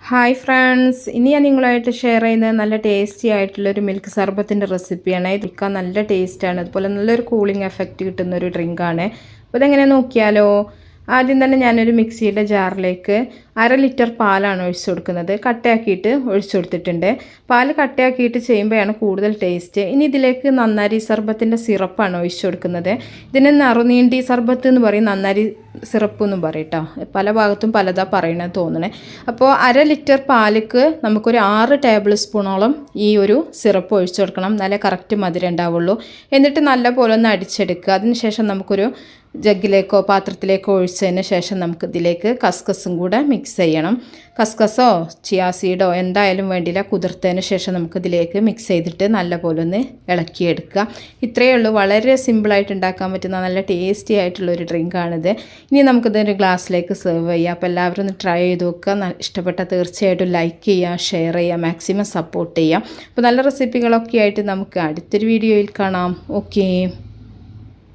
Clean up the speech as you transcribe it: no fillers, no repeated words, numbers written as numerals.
Hi friends, ഇനി ഞാൻ നിങ്ങളായിട്ട് ഷെയർ ചെയ്യുന്നത് നല്ല ടേസ്റ്റി ആയിട്ടുള്ളൊരു മിൽക്ക് സർബത്തിൻ്റെ റെസിപ്പിയാണ്. ഇതൊക്കെ നല്ല ടേസ്റ്റാണ്, അതുപോലെ നല്ലൊരു കൂളിംഗ് എഫക്റ്റ് കിട്ടുന്നൊരു ഡ്രിങ്കാണ്. അപ്പോൾ ഇതെങ്ങനെ നോക്കിയാലോ. ആദ്യം തന്നെ ഞാനൊരു മിക്സിയുടെ ജാറിലേക്ക് 1/2 ലിറ്റർ പാലാണ് ഒഴിച്ചു കൊടുക്കുന്നത്. കട്ടയാക്കിയിട്ട് ഒഴിച്ചു കൊടുത്തിട്ടുണ്ട്. പാൽ കട്ടയാക്കിയിട്ട് ചെയ്യുമ്പോഴാണ് കൂടുതൽ ടേസ്റ്റ്. ഇനി ഇതിലേക്ക് നന്നാരി സർബത്തിൻ്റെ സിറപ്പാണ് ഒഴിച്ചു കൊടുക്കുന്നത്. ഇതിന് നറുനീണ്ടി സർബത്ത് എന്ന് പറയും, നന്നാരി സിറപ്പ് എന്നും പറയും കേട്ടോ. പല ഭാഗത്തും പലതാ പറയണത് തോന്നണേ. അപ്പോൾ 1/2 ലിറ്റർ പാലിക്ക് നമുക്കൊരു 6 ടേബിൾ സ്പൂണോളം ഈ ഒരു സിറപ്പ് ഒഴിച്ചു കൊടുക്കണം. നല്ല കറക്റ്റ് മധുരം ഉണ്ടാവുള്ളൂ. എന്നിട്ട് നല്ല പോലെ ഒന്ന് അടിച്ചെടുക്കുക. അതിനുശേഷം നമുക്കൊരു ജഗ്ഗിലേക്കോ പാത്രത്തിലേക്കോ ഒഴിച്ചതിന് ശേഷം നമുക്കിതിലേക്ക് കസ്കസും കൂടെ മിക്സ് ചെയ്യണം. കസ്കസോ ചിയാ സീഡോ എന്തായാലും വേണ്ടില്ല, കുതിർത്തതിന് ശേഷം നമുക്കിതിലേക്ക് മിക്സ് ചെയ്തിട്ട് നല്ലപോലെ ഒന്ന് ഇളക്കിയെടുക്കുക. ഇത്രയേ ഉള്ളൂ. വളരെ സിമ്പിളായിട്ട് ഉണ്ടാക്കാൻ പറ്റുന്ന നല്ല ടേസ്റ്റി ആയിട്ടുള്ളൊരു ഡ്രിങ്കാണിത്. ഇനി നമുക്കിതൊരു ഗ്ലാസ്സിലേക്ക് സെർവ് ചെയ്യാം. അപ്പോൾ എല്ലാവരും ഒന്ന് ട്രൈ ചെയ്ത് നോക്കുക. ഇഷ്ടപ്പെട്ടാൽ തീർച്ചയായിട്ടും ലൈക്ക് ചെയ്യുക, ഷെയർ ചെയ്യുക, മാക്സിമം സപ്പോർട്ട് ചെയ്യുക. അപ്പോൾ നല്ല റെസിപ്പികളൊക്കെ ആയിട്ട് നമുക്ക് അടുത്തൊരു വീഡിയോയിൽ കാണാം. ഓക്കേ.